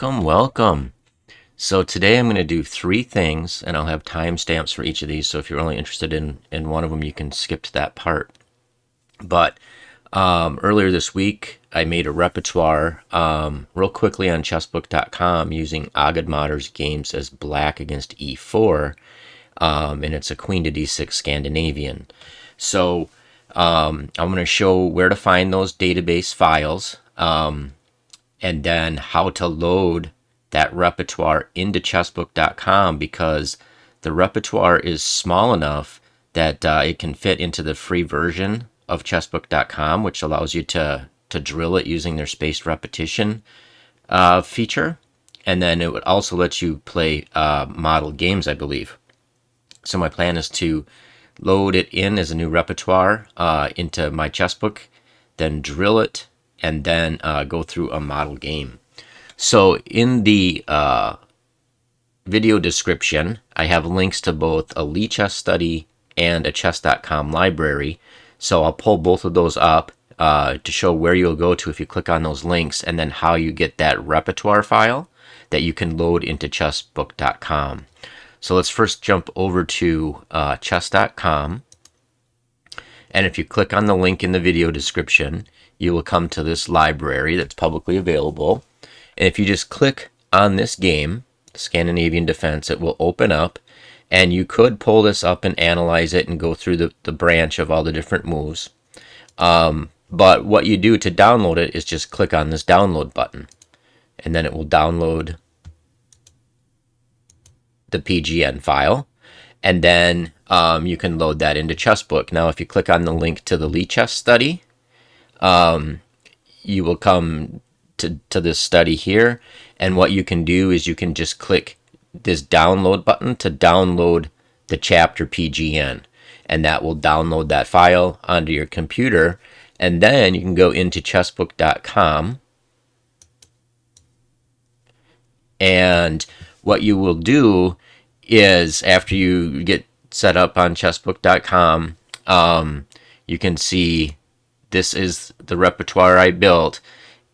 Welcome, welcome. So today I'm going to do three things, and I'll have timestamps for each of these. So if you're only interested in one of them, you can skip to that part. But earlier this week, I made a repertoire real quickly on chessbook.com using Agadmator's games as black against e4, and it's a queen to d6 Scandinavian. So I'm going to show where to find those database files. And then how to load that repertoire into chessbook.com, because the repertoire is small enough that it can fit into the free version of chessbook.com, which allows you to drill it using their spaced repetition feature. And then it would also let you play model games, I believe. So my plan is to load it in as a new repertoire into my chessbook, then drill it, and then go through a model game. So in the video description, I have links to both a Lichess Study and a chess.com library. So I'll pull both of those up to show where you'll go to if you click on those links, and then how you get that repertoire file that you can load into chessbook.com. So let's first jump over to chess.com. And if you click on the link in the video description, you will come to this library that's publicly available. And if you just click on this game, Scandinavian Defense, it will open up. And you could pull this up and analyze it and go through the branch of all the different moves. But what you do to download it is just click on this download button. And then it will download the PGN file. And then you can load that into Chessbook. Now, if you click on the link to the Lichess Study, you will come to this study here. And what you can do is you can just click this download button to download the chapter PGN. And that will download that file onto your computer. And then you can go into chessbook.com. And what you will do is, after you get set up on chessbook.com, you can see this is the repertoire I built.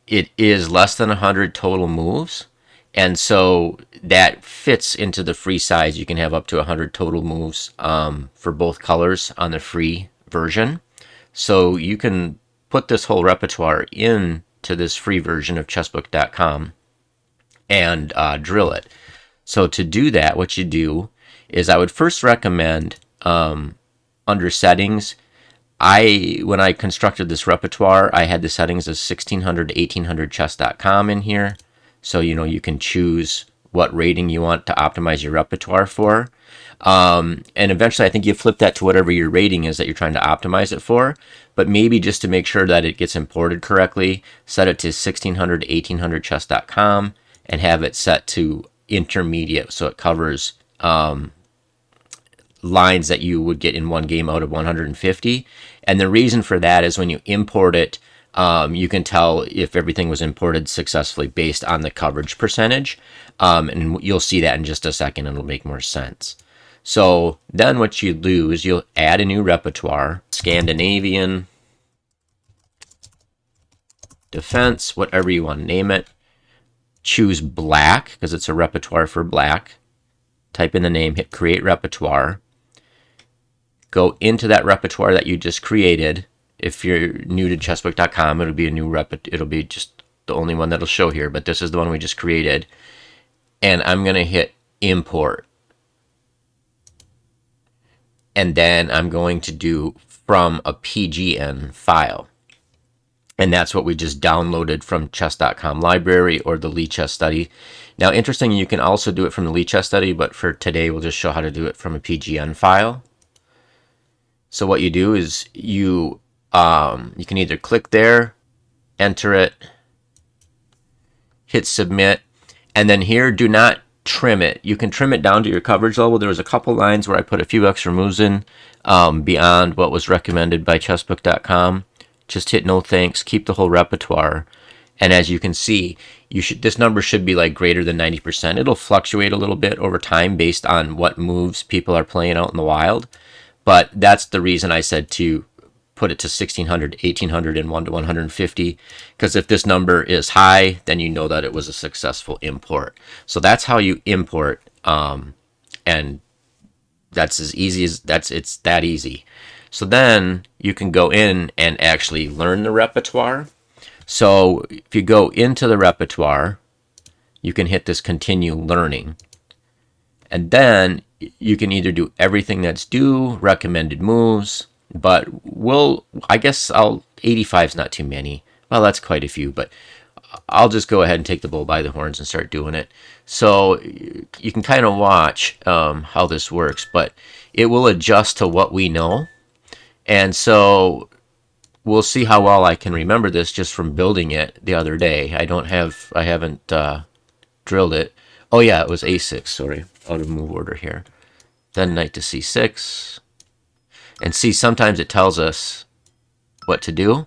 It is less than 100 total moves, and so that fits into the free size. You can have up to 100 total moves for both colors on the free version. So you can put this whole repertoire into this free version of chessbook.com and drill it. So to do that, what you do is, I would first recommend under settings, when I constructed this repertoire, I had the settings as 1600 to 1800 chess.com in here. So, you can choose what rating you want to optimize your repertoire for. And eventually, I think you flip that to whatever your rating is that you're trying to optimize it for. But maybe just to make sure that it gets imported correctly, set it to 1600 to 1800 chess.com and have it set to intermediate, so it covers lines that you would get in one game out of 150. And the reason for that is, when you import it, you can tell if everything was imported successfully based on the coverage percentage. And you'll see that in just a second, and it'll make more sense. So then what you do is you'll add a new repertoire, Scandinavian Defense, whatever you want to name it. Choose black, because it's a repertoire for black. Type in the name, hit create repertoire. Go into that repertoire that you just created. If you're new to chessbook.com, it'll be a new it'll be just the only one that'll show here, but this is the one we just created. And I'm going to hit import. And then I'm going to do from a PGN file. And that's what we just downloaded from chess.com library or the Lichess Study. Now, interesting, you can also do it from the Lichess Study, but for today, we'll just show how to do it from a PGN file. So what you do is you can either click there, enter it, hit submit, and then here, do not trim it. You can trim it down to your coverage level. There was a couple lines where I put a few extra moves in beyond what was recommended by chessbook.com. Just hit no thanks, keep the whole repertoire. And as you can see, this number should be like greater than 90%. It'll fluctuate a little bit over time based on what moves people are playing out in the wild. But that's the reason I said to put it to 1600, 1800, and 1 to 150. Because if this number is high, then you know that it was a successful import. So that's how you import, and that's as easy as it's that easy. So then you can go in and actually learn the repertoire. So if you go into the repertoire, you can hit this continue learning. And then you can either do everything that's due, recommended moves, but I guess 85 is not too many. Well, that's quite a few, but I'll just go ahead and take the bull by the horns and start doing it. So you can kind of watch how this works, but it will adjust to what we know. And so we'll see how well I can remember this just from building it the other day. I haven't drilled it. Oh yeah, it was a6, sorry, out of move order here. Then knight to c6. And see, sometimes it tells us what to do.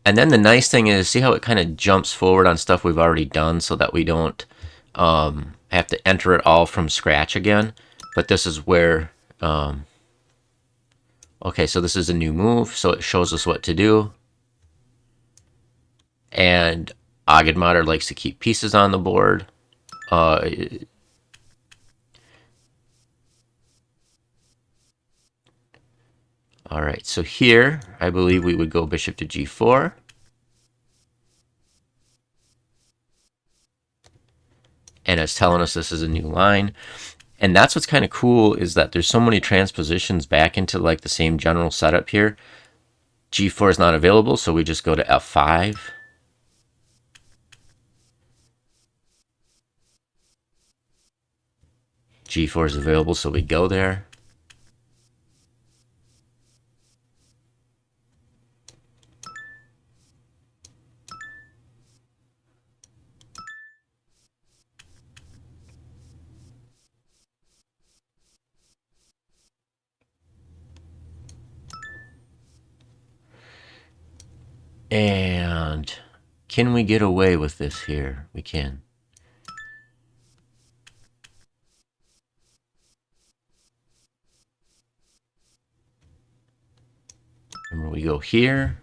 And then the nice thing is, see how it kind of jumps forward on stuff we've already done so that we don't have to enter it all from scratch again. But this is where, okay, so this is a new move, so it shows us what to do. And Agadmator likes to keep pieces on the board. All right, so here, I believe we would go bishop to g4. And it's telling us this is a new line. And that's what's kind of cool, is that there's so many transpositions back into like the same general setup here. g4 is not available, so we just go to f5. g4 is available, so we go there. And can we get away with this here? We can. Remember, we go here.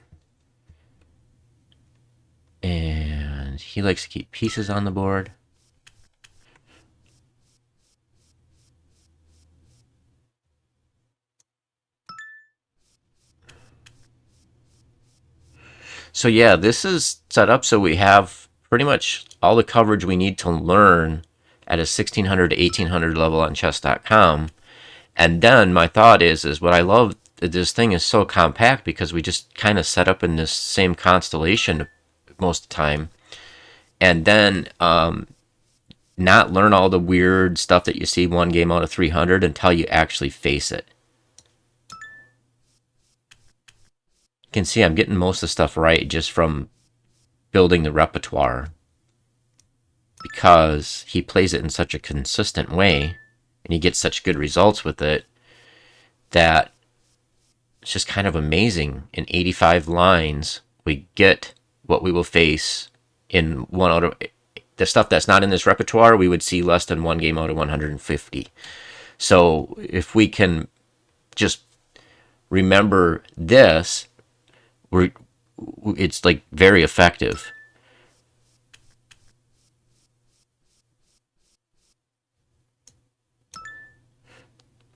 And he likes to keep pieces on the board. So yeah, this is set up so we have pretty much all the coverage we need to learn at a 1600 to 1800 level on chess.com. And then my thought is what I love, this thing is so compact because we just kind of set up in this same constellation most of the time. And then not learn all the weird stuff that you see one game out of 300 until you actually face it. You can see I'm getting most of the stuff right just from building the repertoire, because he plays it in such a consistent way and he gets such good results with it that it's just kind of amazing. In 85 lines, we get what we will face in one out of the stuff that's not in this repertoire. We would see less than one game out of 150. So if we can just remember this, it's like very effective.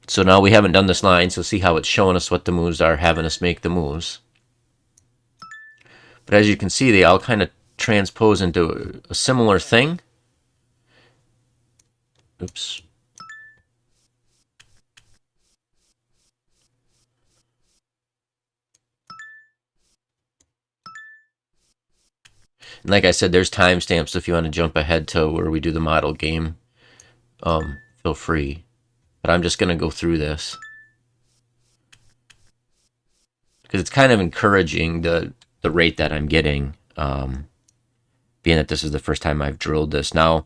So now we haven't done this line, so see how it's showing us what the moves are, having us make the moves. But as you can see, they all kind of transpose into a similar thing. Oops. And like I said, there's timestamps, so if you want to jump ahead to where we do the model game, feel free. But I'm just going to go through this, because it's kind of encouraging the rate that I'm getting, being that this is the first time I've drilled this. Now,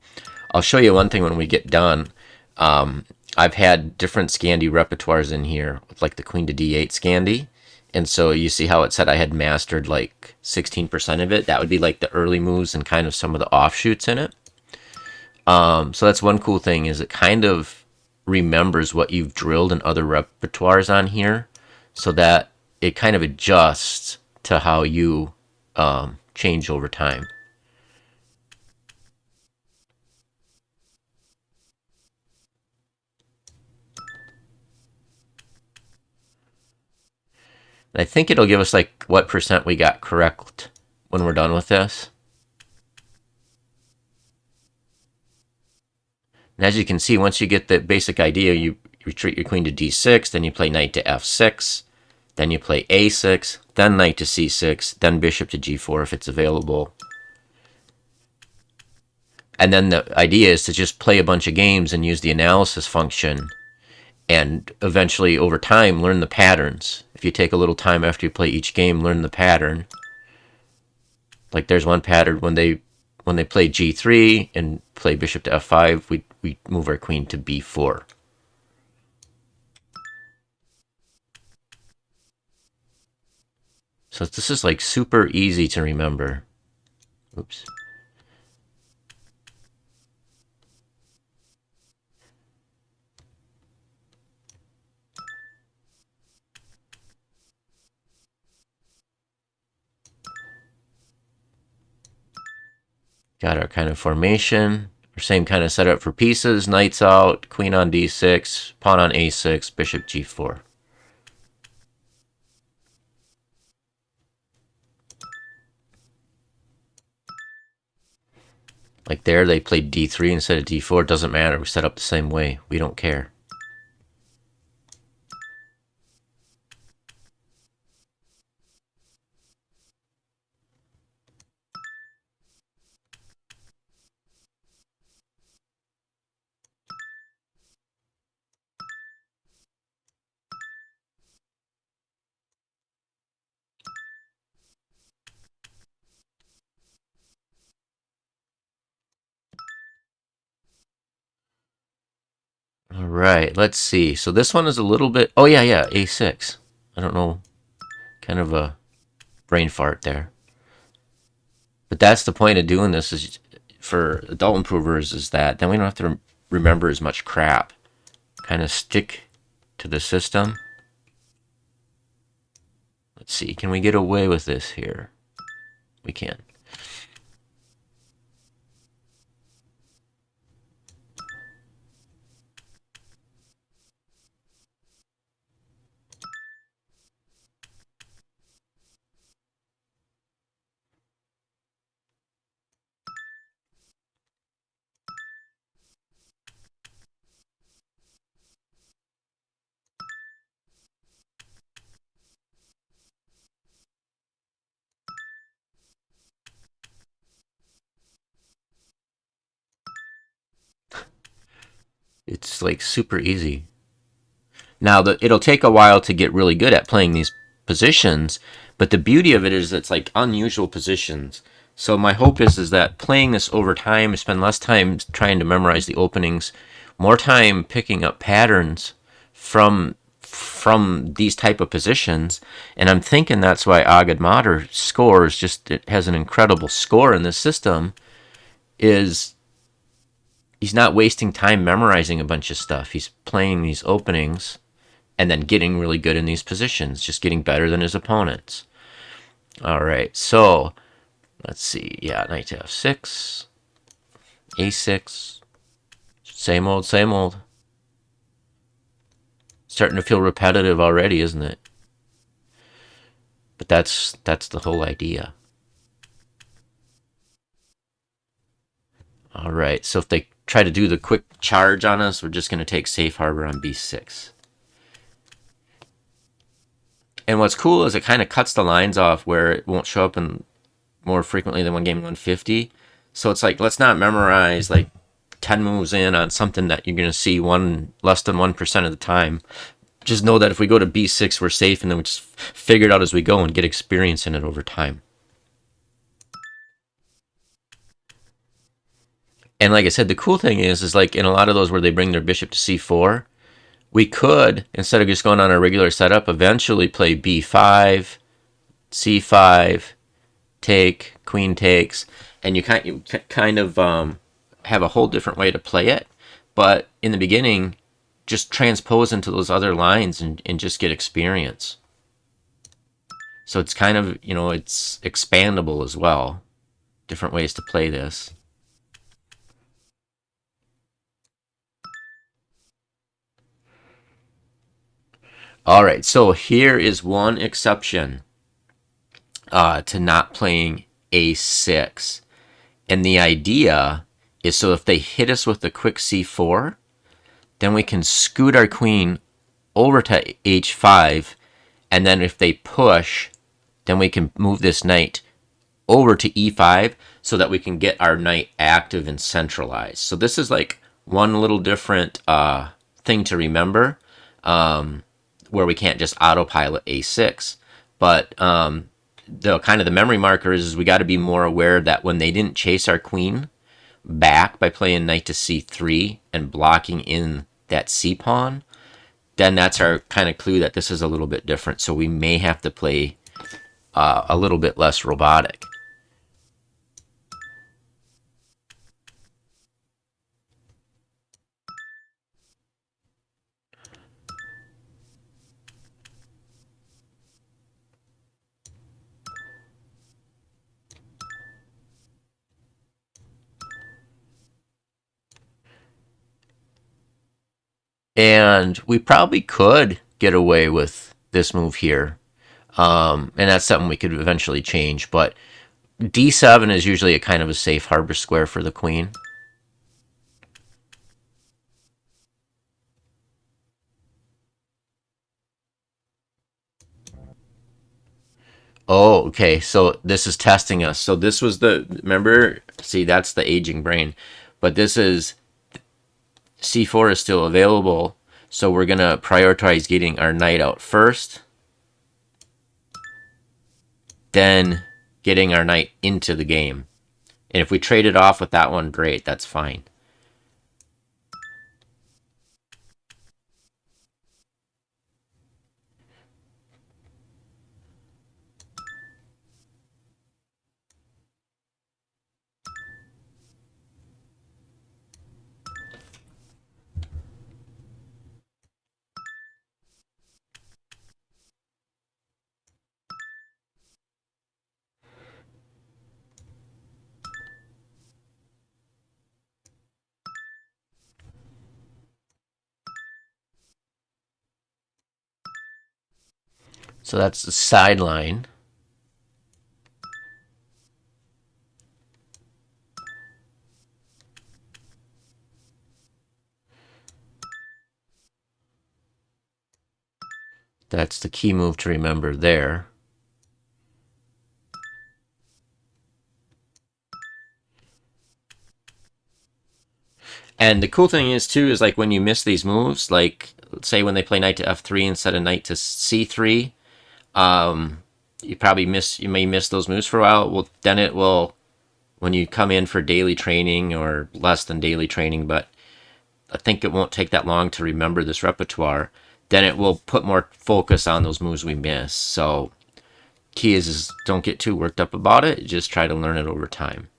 I'll show you one thing when we get done. I've had different Scandi repertoires in here, with like the Queen to D8 Scandi. And so you see how it said I had mastered like 16% of it. That would be like the early moves and kind of some of the offshoots in it. So that's one cool thing, is it kind of remembers what you've drilled in other repertoires on here, so that it kind of adjusts to how you change over time. And I think it'll give us like what percent we got correct when we're done with this. And as you can see, once you get the basic idea, you retreat your queen to d6, then you play knight to f6, then you play a6, then knight to c6, then bishop to g4 if it's available. And then the idea is to just play a bunch of games and use the analysis function, and eventually over time learn the patterns. If you take a little time after you play each game, learn the pattern. Like there's one pattern when they play g3 and play bishop to f5, we move our queen to b4. So this is like super easy to remember. Oops. Got our kind of formation. Our same kind of setup for pieces. Knight's out, queen on d6, pawn on a6, bishop g4. Like there, they played d3 instead of d4. It doesn't matter. We set up the same way. We don't care. All right, let's see. So this one is a little bit... Oh, yeah, a6. I don't know. Kind of a brain fart there. But that's the point of doing this is for adult improvers, is that then we don't have to remember as much crap. Kind of stick to the system. Let's see. Can we get away with this here? We can. It's like super easy. Now, it'll take a while to get really good at playing these positions, but the beauty of it is it's like unusual positions. So my hope is that playing this over time, spend less time trying to memorize the openings, more time picking up patterns from these type of positions. And I'm thinking that's why Agadmator scores, just it has an incredible score in this system, is he's not wasting time memorizing a bunch of stuff. He's playing these openings and then getting really good in these positions, just getting better than his opponents. All right, so let's see. Yeah, knight to f6, a6, same old, same old. Starting to feel repetitive already, isn't it? But that's the whole idea. All right, so if they try to do the quick charge on us, we're just going to take safe harbor on b6. And what's cool is it kind of cuts the lines off where it won't show up in more frequently than one game 150. So it's like, let's not memorize like 10 moves in on something that you're going to see less than 1% of the time. Just know that if we go to b6, we're safe, and then we just figure it out as we go and get experience in it over time. And like I said, the cool thing is like in a lot of those where they bring their bishop to c4, we could, instead of just going on our regular setup, eventually play b5, c5, take, queen takes, and you kind of have a whole different way to play it. But in the beginning, just transpose into those other lines and just get experience. So it's kind of, it's expandable as well. Different ways to play this. All right, so here is one exception to not playing a6. And the idea is, so if they hit us with a quick c4, then we can scoot our queen over to h5, and then if they push, then we can move this knight over to e5 so that we can get our knight active and centralized. So this is like one little different thing to remember, where we can't just autopilot a6. But the kind of the memory marker is we got to be more aware that when they didn't chase our queen back by playing knight to c3 and blocking in that c pawn, then that's our kind of clue that this is a little bit different. So we may have to play a little bit less robotic. And we probably could get away with this move here. And that's something we could eventually change. But d7 is usually a kind of a safe harbor square for the queen. Oh, okay. So this is testing us. So this was remember, see, that's the aging brain. But this is, c4 is still available. So we're going to prioritize getting our knight out first. Then getting our knight into the game. And if we trade it off with that one, great. That's fine. So that's the sideline. That's the key move to remember there. And the cool thing is, too, is like when you miss these moves, like say when they play knight to f3 instead of knight to c3, you may miss those moves for a while. Well, then it will, when you come in for daily training or less than daily training, but I think it won't take that long to remember this repertoire, then it will put more focus on those moves we miss. So key is don't get too worked up about it. Just try to learn it over time.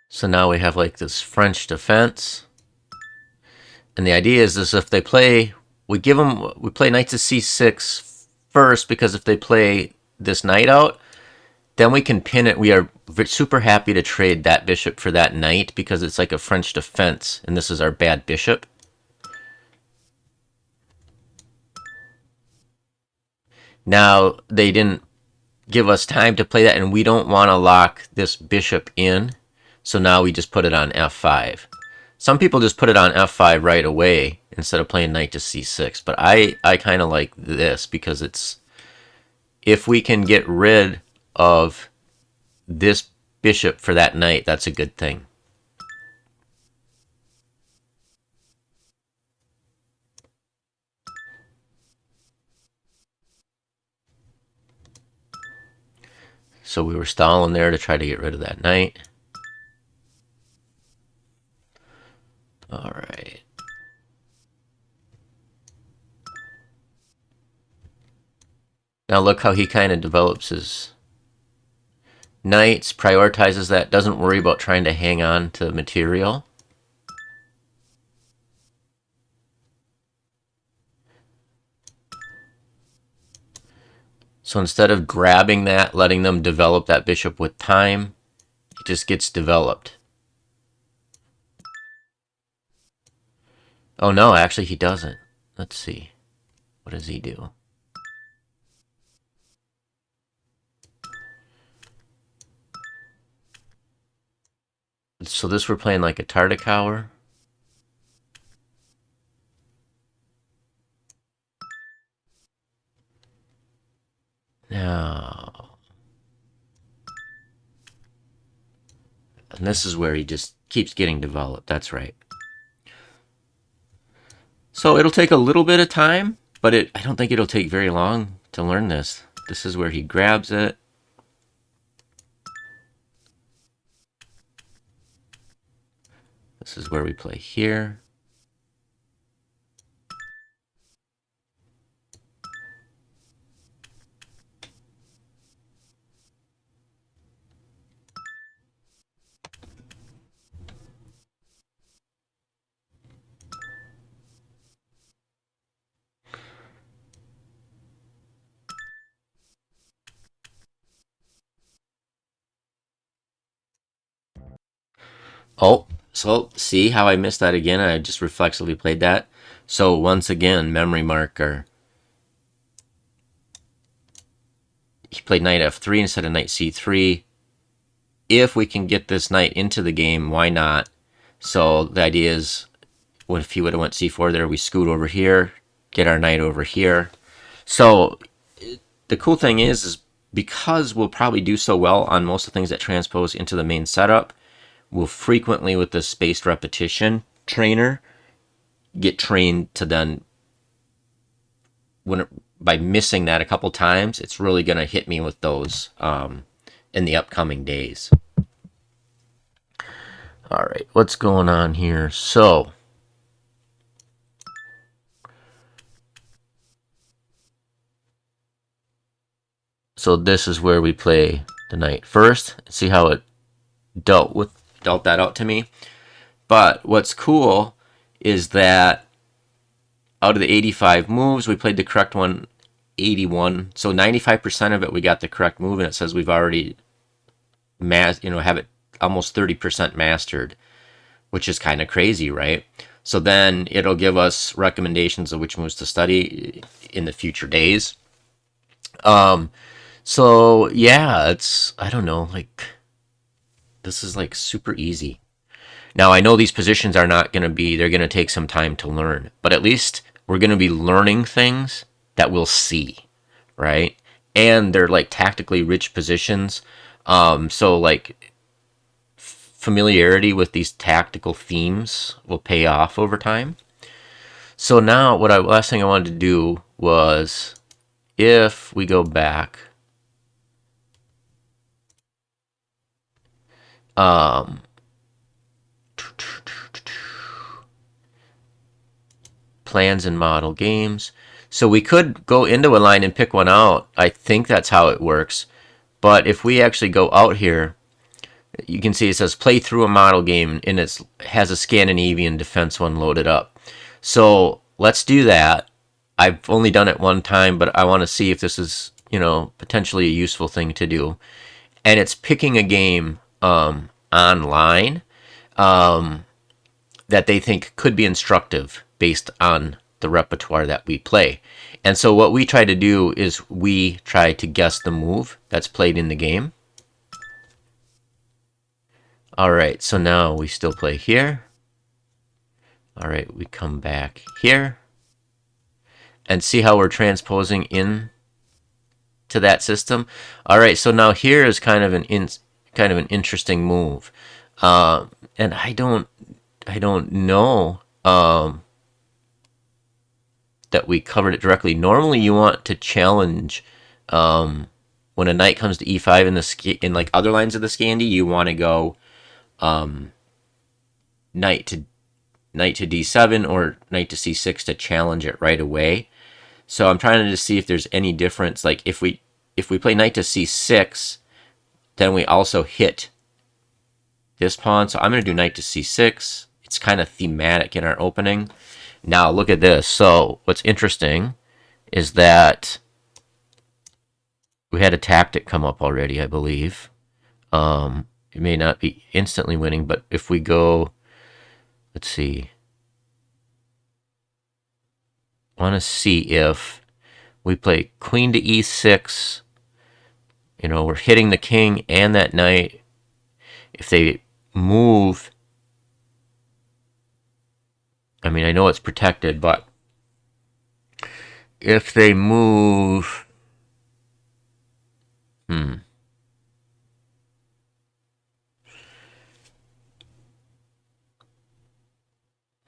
So now we have like this French defense. And the idea is if they play, we play knight to c6 first, because if they play this knight out, then we can pin it. We are super happy to trade that bishop for that knight because it's like a French defense, and this is our bad bishop. Now, they didn't give us time to play that, and we don't want to lock this bishop in, so now we just put it on f5. Some people just put it on f5 right away instead of playing knight to c6, but I kind of like this because it's, if we can get rid of this bishop for that knight, that's a good thing. So we were stalling there to try to get rid of that knight. Now look how he kind of develops his knights, prioritizes that, doesn't worry about trying to hang on to material. So instead of grabbing that, letting them develop that bishop with time, it just gets developed. Oh no, actually he doesn't. Let's see. What does he do? So this we're playing like a Tartakower. Now, and this is where he just keeps getting developed. That's right. So it'll take a little bit of time, but I don't think it'll take very long to learn this. This is where he grabs it. This is where we play here. Oh, so see how I missed that again? I just reflexively played that. So once again, memory marker. He played knight f3 instead of knight c3. If we can get this knight into the game, why not? So the idea is, what if he would have went c4 there? We scoot over here, get our knight over here. So the cool thing is because we'll probably do so well on most of the things that transpose into the main setup, we'll frequently with this spaced repetition trainer get trained to then, by missing that a couple times, it's really going to hit me with those in the upcoming days. All right, what's going on here? So this is where we play the knight first. See how it dealt that out to me. But what's cool is that out of the 85 moves, we played the correct one 81. So 95% of it we got the correct move, and it says we've already have it almost 30% mastered, which is kind of crazy, right? So then it'll give us recommendations of which moves to study in the future days. So yeah, I don't know, like this is like super easy. Now I know these positions are not going to be, they're going to take some time to learn, but at least we're going to be learning things that we'll see, right? And they're like tactically rich positions. So like familiarity with these tactical themes will pay off over time. So now last thing I wanted to do was, if we go back, plans and model games. So we could go into a line and pick one out. I think that's how it works. But if we actually go out here, you can see it says play through a model game, and it has a Scandinavian defense one loaded up. So let's do that. I've only done it one time, but I want to see if this is, potentially a useful thing to do. And it's picking a game online that they think could be instructive based on the repertoire that we play. And so what we try to do is we try to guess the move that's played in the game. All right, so now we still play here. All right, we come back here and see how we're transposing in to that system. All right, so now here is kind of an interesting move, and I don't know that we covered it directly. Normally, you want to challenge when a knight comes to e5 in like other lines of the Scandi. You want to go knight to d7 or knight to c6 to challenge it right away. So I'm trying to just see if there's any difference. Like if we play knight to c6, then we also hit this pawn. So I'm going to do knight to c6. It's kind of thematic in our opening. Now look at this. So what's interesting is that we had a tactic come up already, I believe. It may not be instantly winning, but if we go, let's see. I want to see if we play queen to e6. You know, we're hitting the king and that knight. If they move, I mean, I know it's protected, but if they move,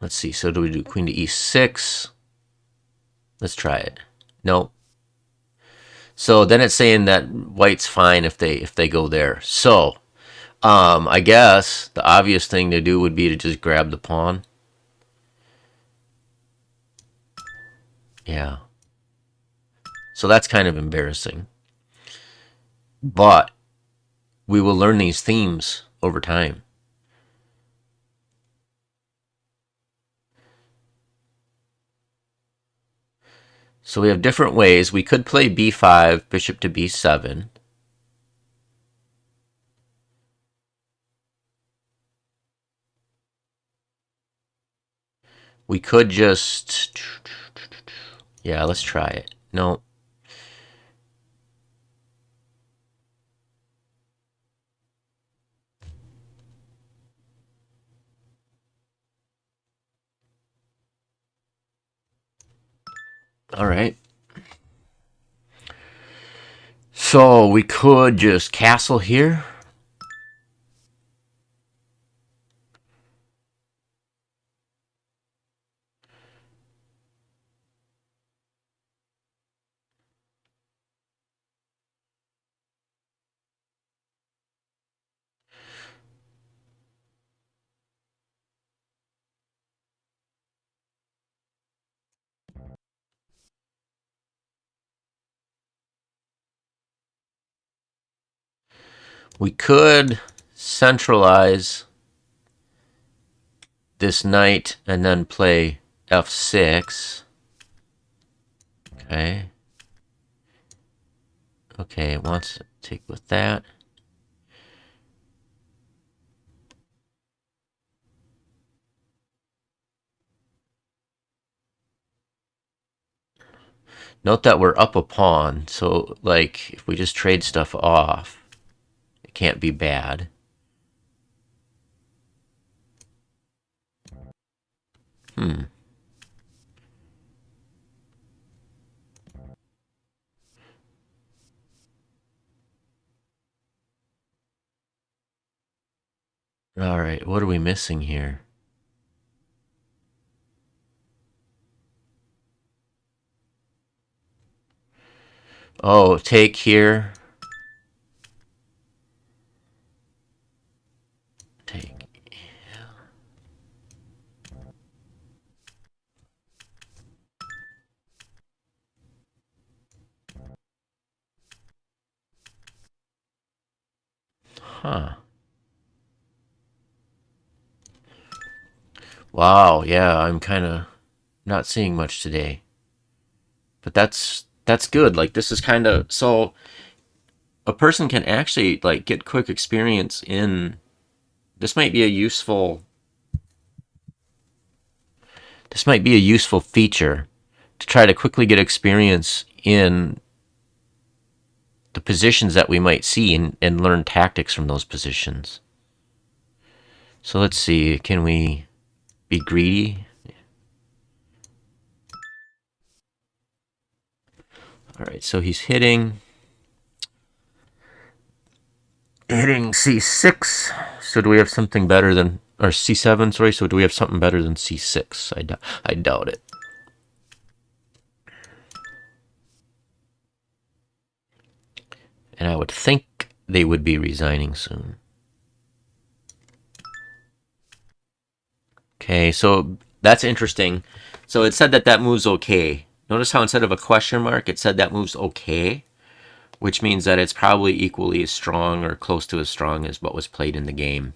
let's see. So do we do queen to e6? Let's try it. Nope. So then it's saying that white's fine if they go there. So I guess the obvious thing to do would be to just grab the pawn. Yeah. So that's kind of embarrassing. But we will learn these themes over time. So we have different ways. We could play b5, bishop to b7. We could just... Yeah, let's try it. No. All right. So we could just castle here. We could centralize this knight and then play f6. Okay. Okay, it wants to take with that. Note that we're up a pawn, so like if we just trade stuff off, it can't be bad. All right, what are we missing here? Oh, take here. Take. Huh. Wow, yeah, I'm kind of not seeing much today. But that's good. Like this is kind of so a person can actually like get quick experience in this might be a useful feature to try to quickly get experience in the positions that we might see and learn tactics from those positions. So let's see, can we be greedy? All right, so he's hitting c6. So do we have something better than, or c7, sorry, so do we have something better than c6? I doubt it. And I would think they would be resigning soon. Okay, so that's interesting. So it said that that move's okay. Notice how instead of a question mark, it said that move's okay, which means that it's probably equally as strong or close to as strong as what was played in the game.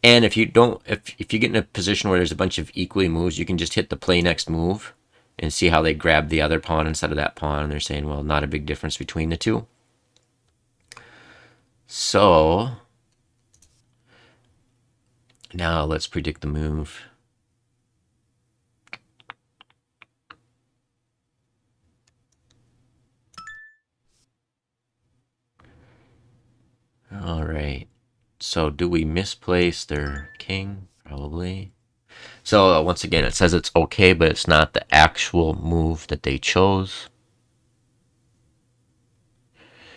And if you don't, if you get in a position where there's a bunch of equally moves, you can just hit the play next move and see how they grab the other pawn instead of that pawn. And they're saying, well, not a big difference between the two. So now let's predict the move. All right. So do we misplace their king? Probably. So once again, it says it's okay, but it's not the actual move that they chose.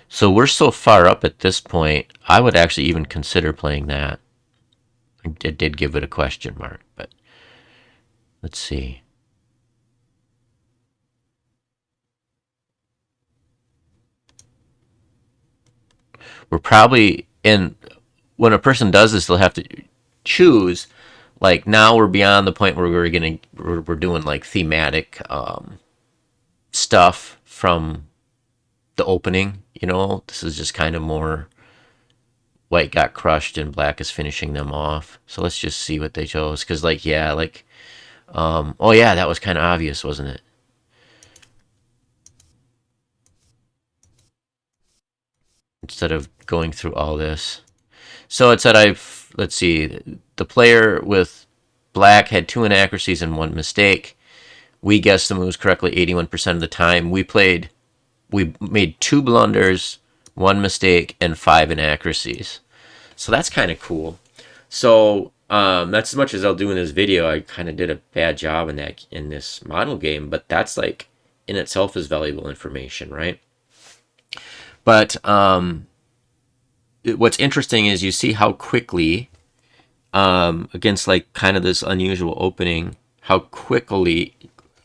So we're so far up at this point, I would actually even consider playing that. It did give it a question mark, but let's see. We're probably in, when a person does this, they'll have to choose. Like now we're beyond the point where we're doing like thematic stuff from the opening. You know, this is just kind of more white got crushed and black is finishing them off. So let's just see what they chose. Because like yeah, like oh yeah, that was kind of obvious, wasn't it? Instead of going through all this. So it said let's see, the player with black had 2 inaccuracies and 1 mistake. We guessed the moves correctly 81% of the time. We made 2 blunders, 1 mistake, and 5 inaccuracies. So that's kind of cool. So that's as much as I'll do in this video. I kind of did a bad job in this model game, but that's like in itself is valuable information, right? But what's interesting is you see how quickly, against like kind of this unusual opening, how quickly.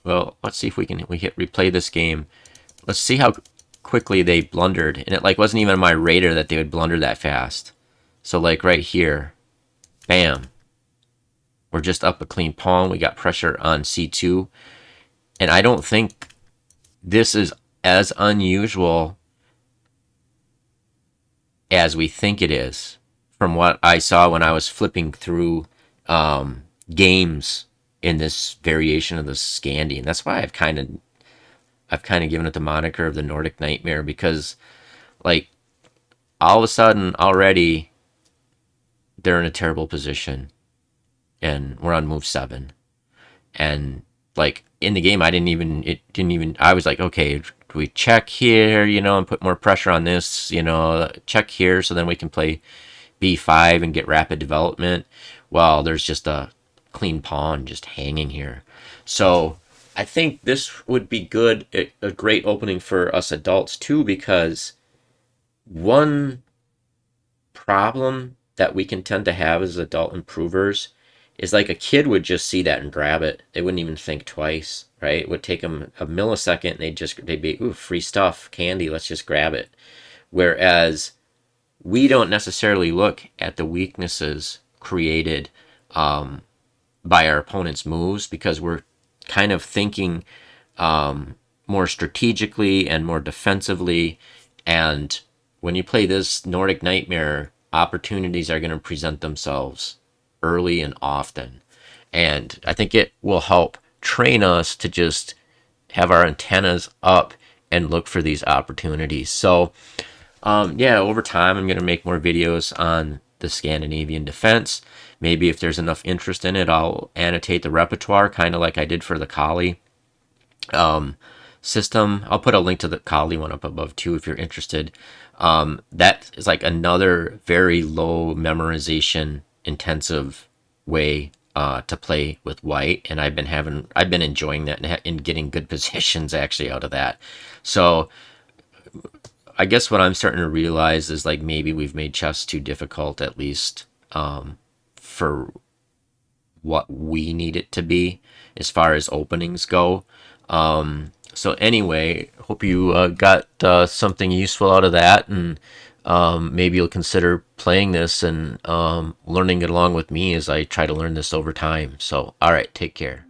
Well, let's see if we hit replay this game. Let's see how quickly they blundered, and it like wasn't even on my radar that they would blunder that fast. So like right here, bam, we're just up a clean pawn. We got pressure on c2, and I don't think this is as unusual as we think it is from what I saw when I was flipping through games in this variation of the Scandi. And that's why I've kind of given it the moniker of the Nordic Nightmare, because like all of a sudden already they're in a terrible position and we're on move 7. And like in the game, I was like, okay, do we check here, and put more pressure on this, check here so then we can play b5 and get rapid development. Well, there's just a clean pawn just hanging here. So I think this would be a great opening for us adults too, because one problem that we can tend to have as adult improvers is like a kid would just see that and grab it. They wouldn't even think twice, right? It would take them a millisecond and they'd be, ooh, free stuff, candy, let's just grab it. Whereas we don't necessarily look at the weaknesses created by our opponent's moves, because we're kind of thinking more strategically and more defensively. And when you play this Nordic Nightmare, opportunities are going to present themselves early and often. And I think it will help train us to just have our antennas up and look for these opportunities. So yeah, over time, I'm going to make more videos on the Scandinavian defense. Maybe if there's enough interest in it, I'll annotate the repertoire, kind of like I did for the Kali system. I'll put a link to the Kali one up above too if you're interested. That is like another very low memorization intensive way to play with white, and I've been enjoying that and getting good positions actually out of that. So I guess what I'm starting to realize is like maybe we've made chess too difficult, at least for what we need it to be as far as openings go. So anyway, hope you got something useful out of that, and maybe you'll consider playing this and learning it along with me as I try to learn this over time. So, all right, take care.